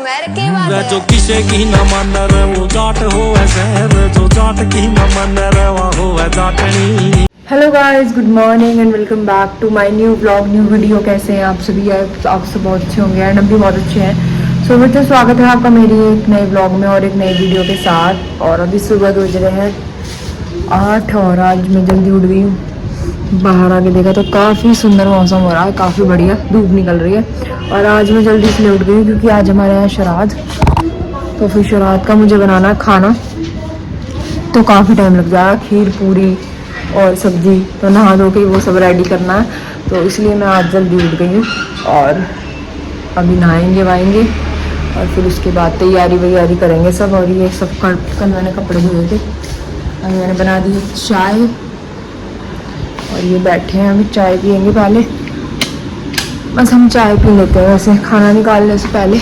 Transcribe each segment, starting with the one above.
जो किसे की न मन रे वो जाट हो शहर, जो जाट की न मन रे वो हो जाटनी। Hello guys, good morning and welcome back to my new vlog, new video. कैसे हैं आप सभी? आप सब बहुत अच्छे होंगे एंड हम भी बहुत अच्छे हैं। सो फिर से स्वागत है आपका मेरी एक नए व्लॉग में और एक नई वीडियो के साथ। और अभी सुबह बज रहे हैं 8 और आज मैं जल्दी उठ गई हूँ। बाहर आके देखा तो काफ़ी सुंदर मौसम हो रहा है, काफ़ी बढ़िया धूप निकल रही है। और आज मैं जल्दी इसलिए उठ गई क्योंकि आज हमारे यहाँ श्राद्ध, तो फिर श्राद्ध का मुझे बनाना है खाना, तो काफ़ी टाइम लग जाएगा। खीर पूरी और सब्जी तो नहा धो के वो सब रेडी करना है, तो इसलिए मैं आज जल्दी उठ गई हूँ। और अभी नहाएंगे वाएंगे और फिर उसके बाद तैयारी वैयारी करेंगे सब। और ये सब कल मैंने कपड़े धोए थे, अभी मैंने बना दी चाय और ये बैठे हैं, अभी चाय पियेंगे पहले। बस हम चाय पी लेते हैं वैसे खाना निकालने से पहले,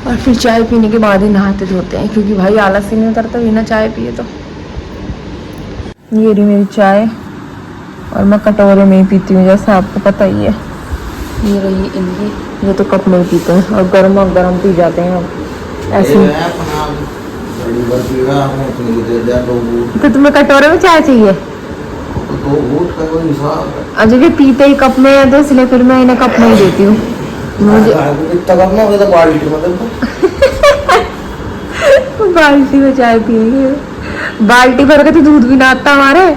और फिर चाय पीने के बाद ही नहाते धोते हैं, क्योंकि भाई आलस ही नहीं उतरता बिना चाय पिए। तो ये रही मेरी चाय और मैं कटोरे में ही पीती हूँ, जैसे आपको पता ही है। ये रही इनकी, ये तो कप में पीते हैं और गर्म पी जाते हैं ऐसे। तो तुम्हें कटोरे में चाय चाहिए? अच्छा, ये पीते ही कप में है तो इसलिए फिर मैं इन्हें कप में ही देती हूँ। मुझे बाल्टी में चाय पिएंगे, बाल्टी भर के तो दूध भी ना आता हमारे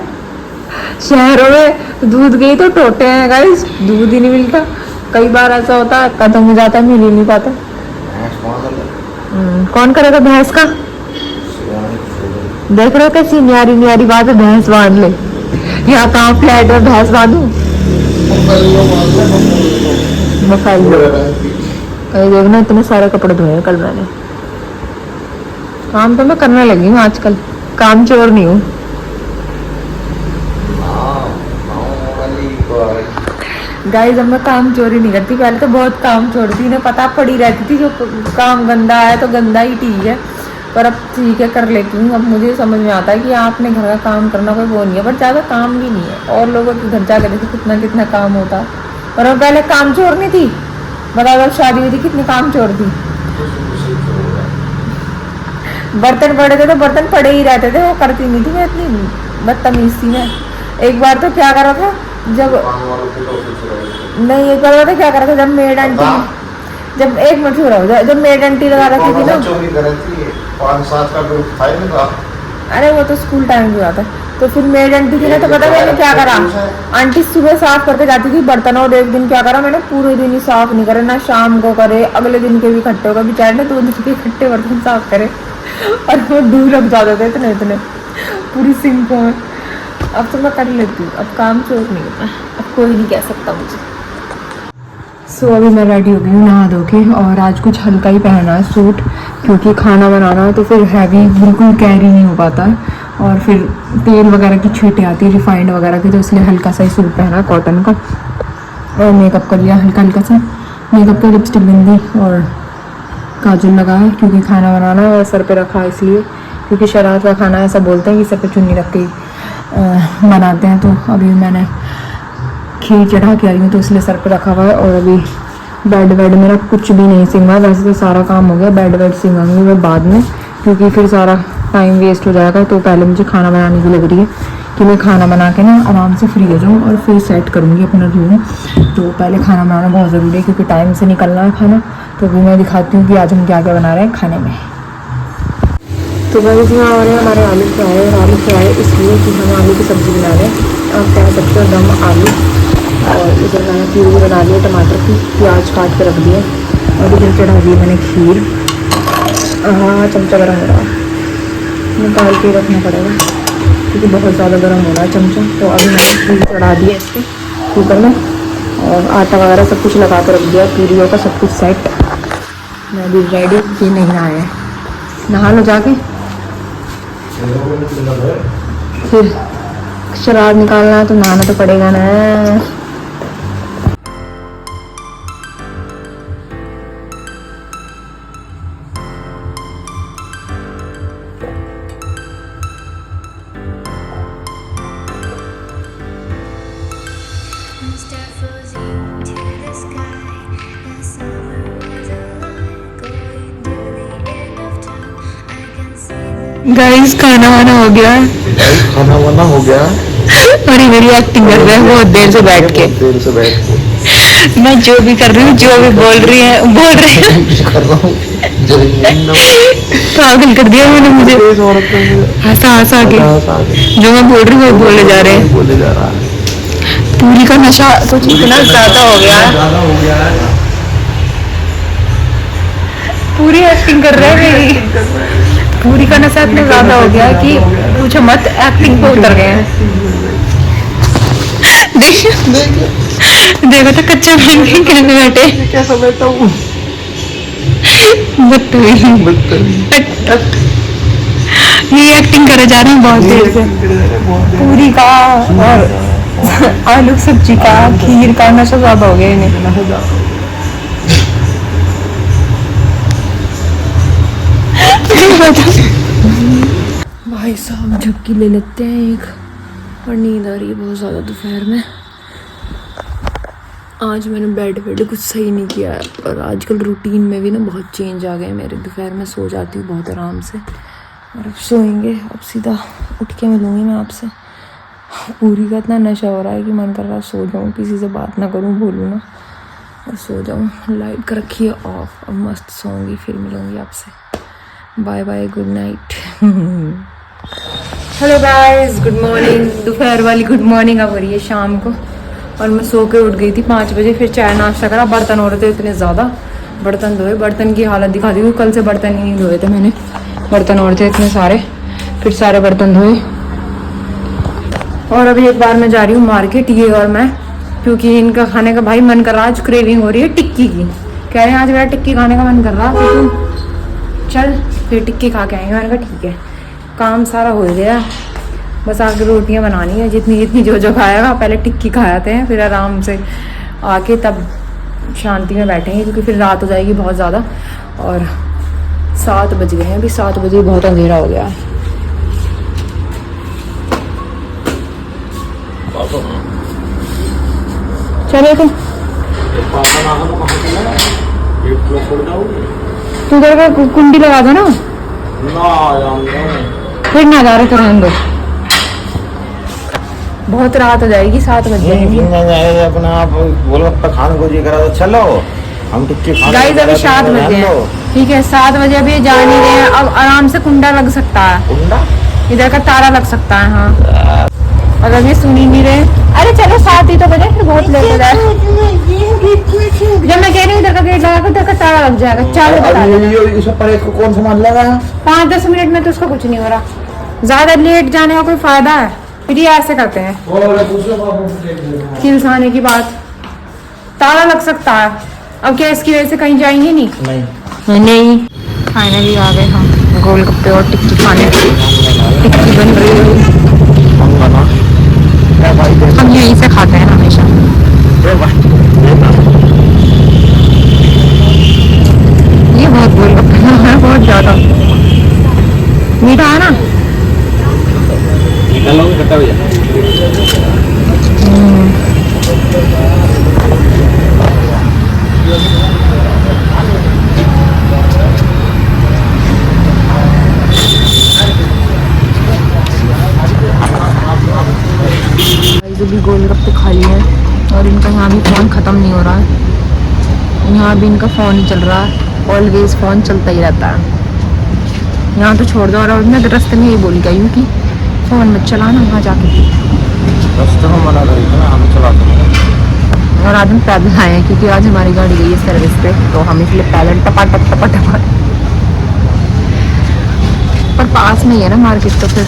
शहरों में। दूध गई तो टोटे हैं गाइस, दूध ही नहीं मिलता। कई बार ऐसा होता है खत्म हो जाता है, मिल ही नहीं पाता। कौन करेगा भैंस का? देख रहे हो कैसी न्यारी न्यारी बात है, भैंस बांध ले। यहाँ कहाँ फ्लैट में भैंस बांधू? कहीं देखना, इतने सारे कपड़े धोए कल मैंने। काम तो मैं करने लगी हूँ आजकल, काम चोर नहीं हूँ। गाइस, अब मैं काम चोरी नहीं करती, पहले तो बहुत काम छोड़ती, इन्हें पता पड़ी रहती थी जो काम गंदा है तो गंदा ही ठीक है, पर अब ठीक है कर लेती हूँ। अब मुझे समझ में आता है कि आपने घर का काम करना कोई वो नहीं है, पर ज़्यादा काम भी नहीं है। और लोगों के घर जाकर देखो कितना कितना काम होता, और अब पहले काम चोर नहीं थी। बताओ, जब शादी हुई थी कितनी काम चोर थी। बर्तन पड़े थे तो बर्तन पड़े ही रहते थे, वो करती नहीं थी मैं, इतनी बदतमीज थी मैं। एक बार तो क्या करा था, जब नहीं एक बार क्या करा था, जब मेड आंटी, जब एक मिनट हो रहा, जब मेड आंटी लगा रखी थी ना, अरे वो तो स्कूल टाइम में हुआ था। तो फिर मेड आंटी थी ना, तो पता मैंने क्या करा, आंटी सुबह साफ करके जाती थी बर्तन, और एक दिन क्या करा मैंने, पूरे दिन ही साफ नहीं करे, ना शाम को करे, अगले दिन के भी इकट्ठे होगा, बेचारे ने 2 दिन के इकट्ठे बर्तन साफ करे, और वो दूर रख जाते थे इतने इतने पूरी सिंक में। अब तो मैं कर लेती हूँ, अब काम चोर नहीं होता, अब कोई नहीं कह सकता मुझे। सो अभी मैं रेडी हो गई हूँ नहा धो के, और आज कुछ हल्का ही पहना है सूट, क्योंकि खाना बनाना है तो फिर हैवी बिल्कुल कैरी नहीं हो पाता है, और फिर तेल वगैरह की छींटें आती है रिफाइंड वगैरह की, तो इसलिए हल्का सा ही सूट पहना कॉटन का। और मेकअप कर लिया हल्का हल्का सा, मेकअप का लिपस्टिक बिंदी और काजल लगा है, क्योंकि खाना बनाना है और सर पे रखा है इसलिए, क्योंकि शराब का खाना ऐसा बोलते हैं कि सर पे चुन्नी रख के बनाते हैं। तो अभी मैंने खीर चढ़ा के आई हूँ तो इसलिए सर पे रखा हुआ है। और अभी बेड वेड मेरा कुछ भी नहीं सिंगा, वैसे तो सारा काम हो गया, बेड वेड सिंगाऊंगी मैं बाद में, क्योंकि फिर सारा टाइम वेस्ट हो जाएगा। तो पहले मुझे खाना बनाने की लग रही है कि मैं खाना बना के ना आराम से फ्री हो जाऊँ और फिर सेट करूँगी अपना रूम। तो पहले खाना बनाना बहुत ज़रूरी है, क्योंकि टाइम से निकलना है खाना। तो अभी मैं दिखाती हूँ कि आज हम क्या क्या बना रहे हैं खाने में। तो भाई इसमें आ रहे हैं हमारे आलू फ्राई, और आलू फ्राई इसलिए कि हम आलू की सब्ज़ी बना रहे हैं। आप कह सकते हो दम आलू। और इधर मैंने प्यूरी बना ली है टमाटर की, प्याज काट के रख दिए, और इधर चढ़ा दी मैंने खीर। हाँ, चमचा गर्म हो रहा है, निकाल के रखना पड़ेगा क्योंकि बहुत ज़्यादा गर्म हो रहा है चमचा। तो अभी मैंने खीर चढ़ा दी है इसके कुकर में, और आटा वगैरह सब कुछ लगा कर रख दिया, पूरियों का सब कुछ सेट। मैं अभी रेडी, ये नहीं नहाया है, नहा लो जाके, फिर शराब निकालना है तो नहाना तो पड़ेगा ना। Start floating to the sky, and summer was a line going down. Guys खाना वाना हो गया, खाना वाना हो गया। और ये मेरी एक्टिंग कर रहे हैं बहुत देर से बैठ के। मैं जो भी कर रही हूँ, जो भी बोल रही है कर रहा हूँ पागल कर दिया मैंने मुझे, हंसा हंसा के जो मैं बोल रही हूँ वो बोले जा रहे हैं। पूरी का नशा कुछ इतना ज्यादा हो गया है, पूरी एक्टिंग कर रहे हैं मेरी। पूरी का नशा इतना ज्यादा हो गया है कि पूछो मत, एक्टिंग पे उतर गए हैं। देखो तो कच्चा बन के कैसे बैठे, कैसा बैठा हूँ। ये एक्टिंग करे जा रहे हैं बहुत देर से। पूरी का और आलू सब्जी का, खीर का नशा ज्यादा हो गया इन्हें। भाई साहब झपकी ले लेते हैं एक, और नींद आ रही है बहुत ज़्यादा दोपहर में। आज मैंने बेड कुछ सही नहीं किया है, और आजकल रूटीन में भी ना बहुत चेंज आ गए मेरे। दोपहर में सो जाती हूँ बहुत आराम से, और अब सोएंगे, अब सीधा उठ के मिलूँगी मैं आपसे। पूरी का इतना नशा हो रहा है कि मन कर रहा है सो जाऊँ, किसी से बात ना करूँ, बोलूँ ना, और सो जाऊँ। लाइट कर रखी है ऑफ, अब मस्त सोऊंगी, फिर मिलूँगी आपसे। Bye bye, good night. Hello guys, good morning. दोपहर वाली गुड मॉर्निंग अब हो रही है शाम को, और मैं सो के उठ गई थी 5 बजे। फिर चाय नाश्ता करा, बर्तन हो रहे थे इतने ज़्यादा, बर्तन धोए। बर्तन की हालत दिखा दी, कल से बर्तन ही नहीं धोए थे मैंने, बर्तन और थे इतने सारे, फिर सारे बर्तन धोए। और अभी एक बार मैं जा रही हूँ मार्केट, ये और मैं, क्योंकि इनका खाने का भाई मन कर रहा है। आज क्रेविंग हो रही है टिक्की की, कह रहे हैं आज मेरा टिक्की खाने का मन कर रहा है, तो तू चल फिर टिक्की खा के आएंगे। मैंने कहा ठीक है। काम सारा हो गया, बस आगे रोटियां बनानी है, जितनी जितनी जो खाएगा। पहले टिक्की खाते हैं, फिर आराम से आके तब शांति में बैठेंगे, क्योंकि फिर रात हो जाएगी बहुत ज़्यादा। और 7 बज गए हैं अभी, 7 बजे बहुत अंधेरा हो गया है। चलो तू उधर का कुंडी लगा दो ना, फिर नज़ारे तो रहने दो। बहुत रात हो जाएगी, 7 बज जाएंगे। अपना आप गोलगप्पा खाने को जी करा तो चलो, हम टिक्की खाने गाइस अभी 7 बजे हैं, ठीक है 7 बजे अभी जा नहीं रहे हैं। अब आराम से कुंडा लग सकता है, इधर का ताला लग सकता है। हाँ, और अभी सुन ही नहीं रहे। अरे चलो 7 ही तो बजे, फिर बहुत लेट हो जाए। जब मैं कह रही हूँ इधर का गेट लगा, उधर का ताला लग जाएगा। चलो बता इसको कौन सामान लगा? 5-10 मिनट में तो उसका कुछ नहीं हो रहा, ज्यादा लेट जाने का कोई फायदा है? फिर ये ऐसे करते हैं खिलसाने की बात। ताला लग सकता है, अब क्या इसकी वजह से कहीं जाएंगे? नहीं नहीं। फाइनली आ गए हम गोलगप्पे और टिक्की खाने। टिक्की बन रही है, हम यहीं से खाते हैं हमेशा। ये बहुत गोलगप्पे है, बहुत ज्यादा मीठा है ना। भी गोलगप्पे खा लिए हैं, और इनका यहाँ भी फ़ोन ख़त्म नहीं हो रहा है। यहाँ भी इनका फ़ोन ही चल रहा है, ऑलवेज फ़ोन चलता ही रहता है। यहाँ तो छोड़ दो, और मैं रास्ते में यही बोली गई हूँ कि फ़ोन मत चलाना वहाँ जाके। रास्ते में मना करी थी ना, हम चलाते हैं। और आज हम पैदल आए हैं, क्योंकि आज हमारी गाड़ी गई है सर्विस पे, तो हम इसलिए पैदल टपा पर पास में ही है ना मार्केट, तो फिर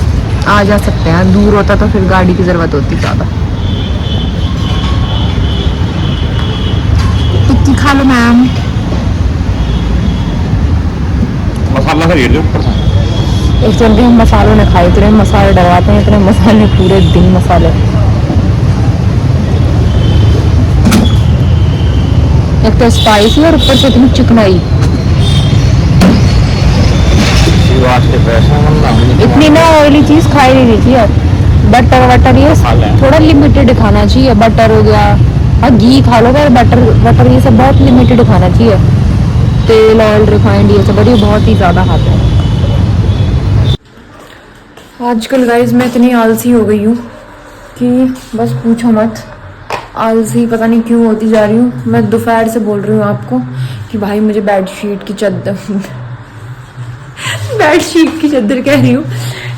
आ जा सकते हैं। दूर होता तो फिर गाड़ी की ज़रूरत होती ज़्यादा। टिक्की खा लो मैम। मसाला का रेट एक तो हम मसालों ने खाए, इतने मसाले डरवाते हैं, इतने मसाले, पूरे दिन मसाले। एक तो स्पाइसी और ऊपर से इतनी चिकनाई। इतनी ना ऑयली चीज खाई नहीं थी यार। बटर वटर ये थोड़ा लिमिटेड खाना चाहिए। बटर हो गया, हाँ घी खा लो, पर बटर ये सब बहुत लिमिटेड खाना चाहिए। तेल ऑयल रिफाइंड ये सब बहुत ही ज़्यादा खाते हैं। आजकल गाइज मैं इतनी आलसी हो गई हूँ कि बस पूछो मत। आलसी पता नहीं क्यों होती जा रही हूँ। मैं दोपहर से बोल रही हूँ आपको कि भाई मुझे बेडशीट की चादर बेडशीट की चादर कह रही हूँ,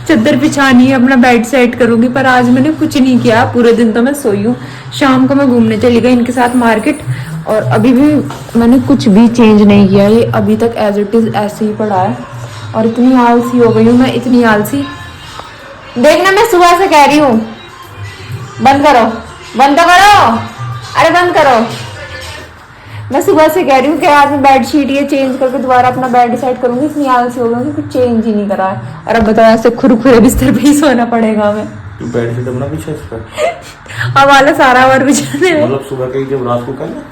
चादर बिछानी है, अपना बेड सेट करूंगी, पर आज मैंने कुछ नहीं किया। पूरे दिन तो मैं सोई हूँ। शाम को मैं घूमने चली गई इनके साथ मार्केट, और अभी भी मैंने कुछ भी चेंज नहीं किया। ये अभी तक एज इट इज ऐसे ही पड़ा है। और इतनी आलसी हो गई हूँ मैं, इतनी आलसी। देखना मैं सुबह से कह रही हूँ, बंद करो, बंद तो करो, अरे बंद करो। मैं सुबह से कह रही हूँ कि आज मैं बेडशीट ये चेंज करके दोबारा अपना बेड सेट करूंगी। इतनी आलसी हो गई कुछ चेंज ही नहीं करा है। और अब बताओ ऐसे खुरखुरे बिस्तर पे ही सोना पड़ेगा हमें। तू बेडशीट अपना पीछे इस पर अब वाला सारा और बिछाने में, मतलब सुबह के जब रात को करना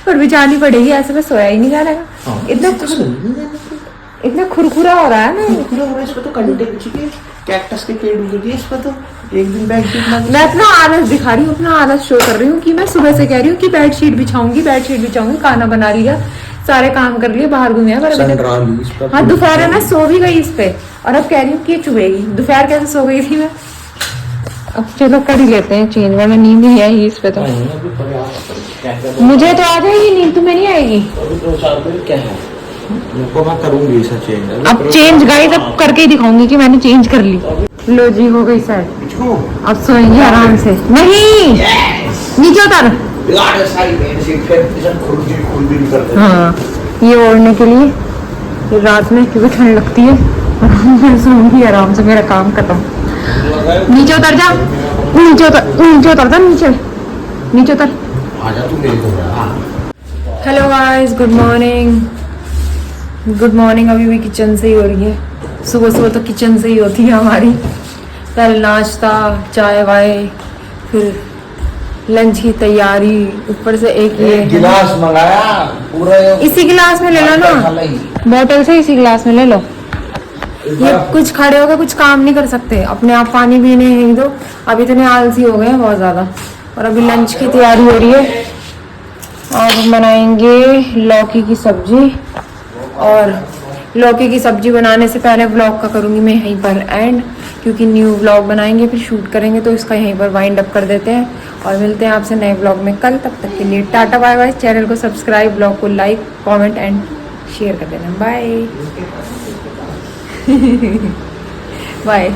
पर बिछानी पड़ेगी, ऐसे में सोया ही नहीं जा रहा। इतना खुरखुरा हो रहा है ना। इस पर तो कंडे बिछी के कैक्टस के पेड़ उग गए इस पर तो एक दिन बेडशीट ना। मैं अपना आलस दिखा रही हूँ, अपना आलस शो कर रही हूँ कि मैं सुबह से कह रही हूँ कि बेडशीट बिछाऊंगी, बेडशीट बिछाऊंगी, खाना बना लिया, सारे काम कर लिए, बाहर घूमे। हाँ दोपहर में सो भी गई इस पे, और अब कह रही हूँ कि चुभेगी। दोपहर कैसे सो गई थी मैं। अब चलो कर ही लेते हैं चेंज, वरना नींद नहीं आई इस पे। तो मुझे तो आ जाएगी नींद, तुम्हें नहीं आएगी। क्या है मैं करूंगी इसे चेंज। अब चेंज गाइस अब करके ही दिखाऊंगी कि मैंने चेंज कर ली। लो जी हो गई सेट, अब सोएंगे आराम से। नहीं नीचे उतर। हाँ ये ओढ़ने के लिए, ये रात में क्योंकि ठंड लगती है, मैं सोऊंगी आराम से, मेरा काम खत्म। नीचे उतर जा, नीचे उतर, नीचे उतर जा, नीचे नीचे उतर। Hello guys, good morning, good morning. अभी भी किचन से ही हो रही है। सुबह सुबह तो किचन से ही होती है हमारी। पहले नाश्ता, चाय वाय, फिर लंच की तैयारी, ऊपर से एक ये गिलास मंगाया पूरा। इसी गिलास में ले लो ना, बोतल से इसी गिलास में ले लो। ये कुछ खड़े होकर कुछ काम नहीं कर सकते, अपने आप पानी पीने ही दो। अभी इतने आलसी हो गए हैं बहुत ज्यादा। और अभी लंच की तैयारी हो रही है। आज हम बनाएंगे लौकी की सब्जी, और लौकी की सब्जी बनाने से पहले व्लॉग का करूंगी मैं यहीं पर एंड, क्योंकि न्यू व्लॉग बनाएंगे फिर शूट करेंगे, तो इसका यहीं पर वाइंड अप कर देते हैं। और मिलते हैं आपसे नए व्लॉग में कल। तब तक के लिए टाटा बाय बाय। चैनल को सब्सक्राइब, व्लॉग को लाइक, कमेंट एंड शेयर कर देना। Bye bye.